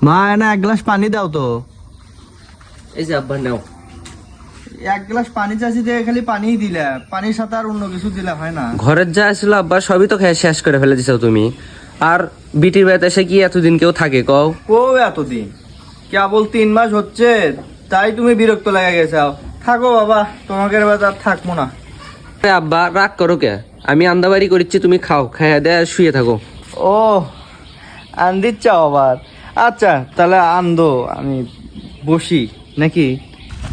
মা না এক গ্লাস পানি দাও তো। এই যে আব্বা নাও। এক গ্লাস পানি চাইছি দিয়ে খালি পানিই দিলে, পানির সাথে আর অন্য কিছু দিলে হয় না। ঘরের যা ছিল আব্বা সবই তো খেয়ে শেষ করে ফেলে দিছো তুমি। আর বিটির বাড়িতে এসে কি এতদিন কেউ থাকে কও? ও এতদিন কেবল 3 মাস হচ্ছে, তাই তুমি বিরক্ত লেগে গেছো। থাকো বাবা, তোমাকে এবার আর থাকবো না। আব্বা রাগ করো কে? আমি আন্দাবাড়ি করিচ্ছি, তুমি খাও, খাইয়া দেয়া শুয়ে থাকো। ও আন্দির চাও আবার? আচ্ছা তাহলে আন্দো, আমি বসি নাকি?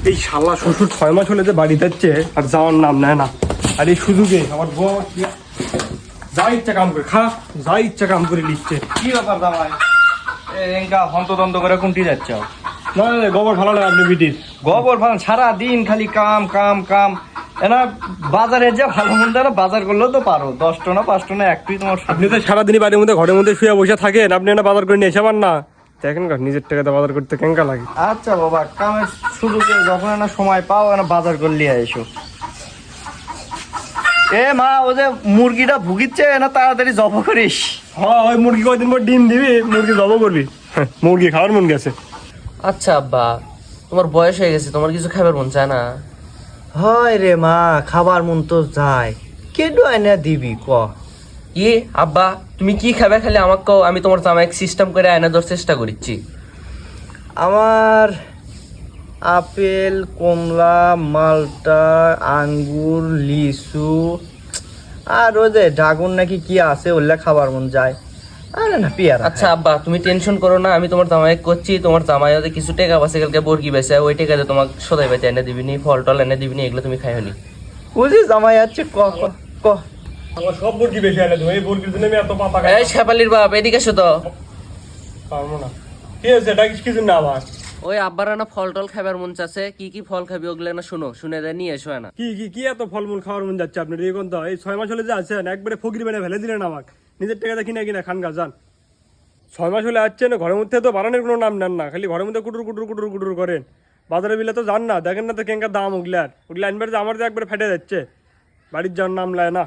এই শালা শ্বশুর 6 মাস হলে যে বাড়ি যাচ্ছে আর যাওয়ার নাম নেয় না। আর এই সুযোগে আমার বউ আমার যা ইচ্ছা কাম করে খা, যা ইচ্ছা কাম করে লিখছে। কি ব্যাপার জামাই, এঙ্কা হন্তদন্ত করে কোনটি যাচ্ছ? না না, গোবর ভালো লাগে আপনি বিটির। গোবর ভালো, সারা দিন খালি কাম কাম কাম। এনা বাজারে যা ভালো মন্দ বাজার করলেও তো পারো, 10 টা 5 টা একটুই তোমার। আপনি তো সারাদিনই বাড়ির মধ্যে ঘরের মধ্যে শুয়ে বসে থাকেন, আপনি না বাজার করে নিয়ে এসে পান না। দেখেন নিজের টাকাতে বাজার করতে কেঙ্কা লাগে। আচ্ছা বাবা, কামের সুযোগে যখন না সময় পাও না বাজার করলে এসো। এ মা, ও যে মুরগিটা ভুগিচ্ছে না, তাড়াতাড়ি জব করিস। হ্যাঁ, ওই মুরগি কয়দিন পর ডিম দিবি, মুরগি জব করবি। মুরগি খাওয়ার মন গেছে। আচ্ছা আব্বা, তোমার বয়স হয়ে গেছে, তোমার কিছু খাবার মন চায় না? হয় রে মা, খাবার মন তো যায়, কেডো এনে দিবি ক? কি আব্বা, তুমি কি খাবে খালি আমাকে কও, আমি তোমার জামাই সিস্টেম করে আয়না দেওয়ার চেষ্টা করছি। আমার আপেল, কমলা, মালটা, আঙ্গুর, লিচু আর ওই যে ড্রাগন নাকি কি আছে, ওগুলা খাবার মন যায়। আরে না পেয়ারা। আচ্ছা আব্বা, তুমি টেনশন করো না, আমি তোমার জামাই করছি। তোমার জামাই ওদের কিছু টাকা বাসে কালকে বর্গি বেছে, ওই টাকাতে তোমাকে সদাই বেঁচে এনে দিবিনি, ফল টল এনে দিবিনি, এগুলো তুমি খাইনি। বুঝি জামাই আছে, ক ক ক। আমার সব মুরগি বেশি আনে তুমি, এই মুরগির জন্য আমি এত পাতা খাই। এই শেফালির বাপ, এদিকে এসো তো। পারবো না। কি হয়েছে, এটা কি জন্য আবার? ওই আব্বার না ফল টল খাবার মন চাচ্ছে, কি কি ফল খাবি ওগুলো না শুনো, শুনে দেয় নিয়ে এসো না। কি কি কি এত ফলমূল খাওয়ার মন যাচ্ছে আপনার? এই কথা, এই 6 মাস হলে যে আছেন একবারে ফকির বেনে ফেলে দিলেন আমাকে। নিজের টাকাতে কিনা কিনা খান গা যান। 6 মাস হলে আসছে না, ঘরের মধ্যে তো বাড়ানোর কোনো নাম নেন না, খালি ঘরের মধ্যে কুটুর কুটুর কুটুর কুটুর করেন। বাজারে বিলে তো যান না, দেখেন না তো কেঙ্কা দাম ওগুলার। ওগুলো আনবার যে আমার যে একবারে ফেটে যাচ্ছে, বাড়ির যাওয়ার নাম লায় না।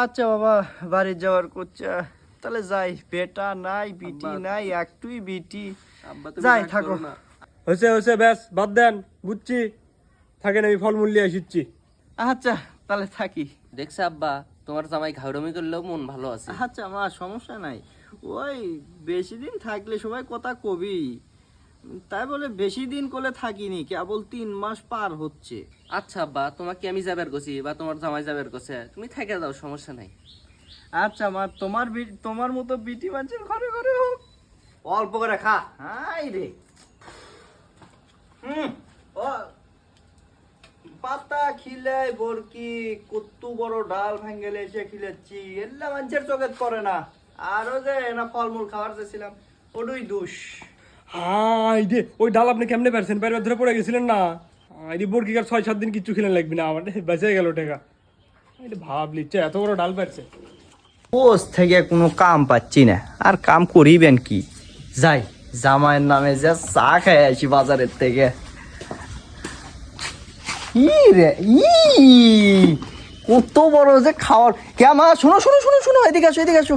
আচ্ছা বাবা, বাড়ি যাওয়ার করছে, তাহলে যাই। বেটা নাই, বিটি নাই, একটুই বিটি। যাই, থাকো। হয়েছে হয়েছে, ব্যাস বাদ দেন, বুঝছি। থাকেন, আমি ফলমূল নিয়ে আসছি। আচ্ছা তাহলে থাকি। দেখছে আব্বা, তোমার জামাই ঘাউড়মি করলেও মন ভালো আছে। আচ্ছা মা, সমস্যা নাই। ওই বেশি দিন থাকলে সবাই কথা কবি, তাই বলে বেশি দিন করে থাকিনি, কেবল 3 মাস পার হচ্ছে। আচ্ছা আব্বা, তোমাকে আমি যাবার করছি বা তোমার জামাই যাবার করছে, তুমি থেকে যাও, সমস্যা নাই। আচ্ছা মা, তোমার মতো বিটি মানুষের ঘরে ঘরে হোক, অল্প করে খা। হাই রে, ও পাতা খিলাই বরকি, কত বড় ডাল ভাঙ্গেলে এসে খিলেছি, এল্লা মানুষের চোখে পড়ে না। আরো যে না ফলমূল খাওয়ার চেয়েছিলাম, ওডুই দুষ। হাই রে, ওই ডাল আপনি কেমনে পারছেন? বাইরে ধরে পড়ে গেছিলেন না? এই বর্গিকার 6-7 দিন কিচ্ছু খেলেন লাগবে না, আমার বেঁচে গেল টাকা। ভাবলি এত বড় ডাল পারছে। পোস্ট থেকে কোনো কাম পাচ্ছি না, আর কাম করিবেন কি? যাই, জামাইয়ের নামে যে চা খাই আসি বাজারের থেকে। ই রে কত বড় যে খাওয়ার। কেমন? শোনো শোনো শোনো শোনো, এদিকে আসো এদিকে আসো,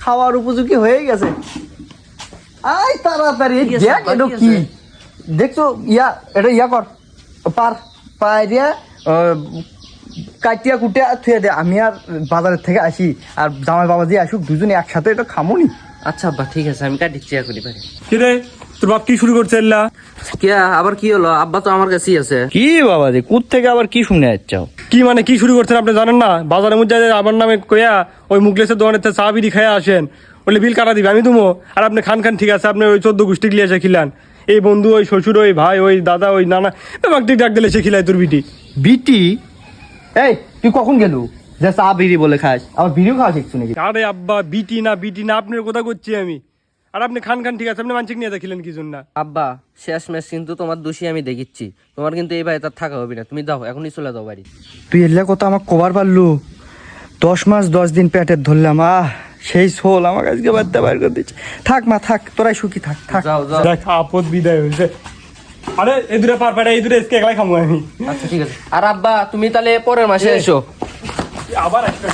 খাওয়ার উপযোগী হয়ে গেছে। আই তাড়াতাড়ি দেখ, এটা কি দেখছো? এটা কর, পায় দিয়া কাটিয়া কুটিয়া থুয়ে দে। আমি আর বাজারের থেকে আসি, আর জামাই বাবা দিয়ে আসুক, দুজনে একসাথে এটা খামুনি। আচ্ছা আব্বা ঠিক আছে, আমি কাটিচ্ছি এখনই পারি। কি রে, তোর বাপ কি শুরু করছে? এল্লা কে আবার কি হলো? আব্বা তো আমার কাছেই আছে। কি বাবা রে, কুত থেকে আবার কি শুনে যাচ্ছাও? কি মানে কি শুরু করছেন আপনি জানেন না? বাজারের মধ্যে আমার নামে কইয়া ওই মুখলেসের দোকানের থেকে চা বিড়ি খাইয়া আসেন, বলে বিল কাটা দিবে, আমি তুমো। আর আপনি খান খান ঠিক আছে, আপনি ওই 14 গোষ্ঠী গিয়ে এসে খিলান। এই বন্ধু, ওই শ্বশুর, ওই ভাই, ওই দাদা, ওই নানা, ব্যাপারটি ডাক দিলে সে খিলায় তোর বিটি। বিটি? এই তুই কখন গেলু যে চা বিড়ি বলে খাস? আবার বিড়িও খাওয়া শিখছো নাকি? আরে আব্বা, বিটি না আপনার কথা করছি আমি। আর আপনি খান খান ঠিক আছে, আপনি মানসিক নিয়ে দেখিলেন কি জন্য? আব্বা শেষ ম্যাচ কিন্তু তোমার দোষী আমি দেখিচ্ছি, তোমার কিন্তু এই বাড়িতে আর থাকা হবে না, তুমি যাও, এখনই চলে যাও বাড়ি। তুই এলে কথা আমার কবার পারলু? 10 মাস 10 দিন পেটের ধরলাম, সেই সোল আমার আজকে বাড়তে বার করে দিচ্ছে। থাক মা থাক, তোরাই সুখী থাক থাক। যাও যাও। দেখ আপদ বিদায় হয়েছে। আরে এই দূরে পার পাড়া, এই দূরে এসকে একলাই খামো আমি। আচ্ছা ঠিক আছে। আর আব্বা তুমি তাহলে পরের মাসে এসো। আবার একটা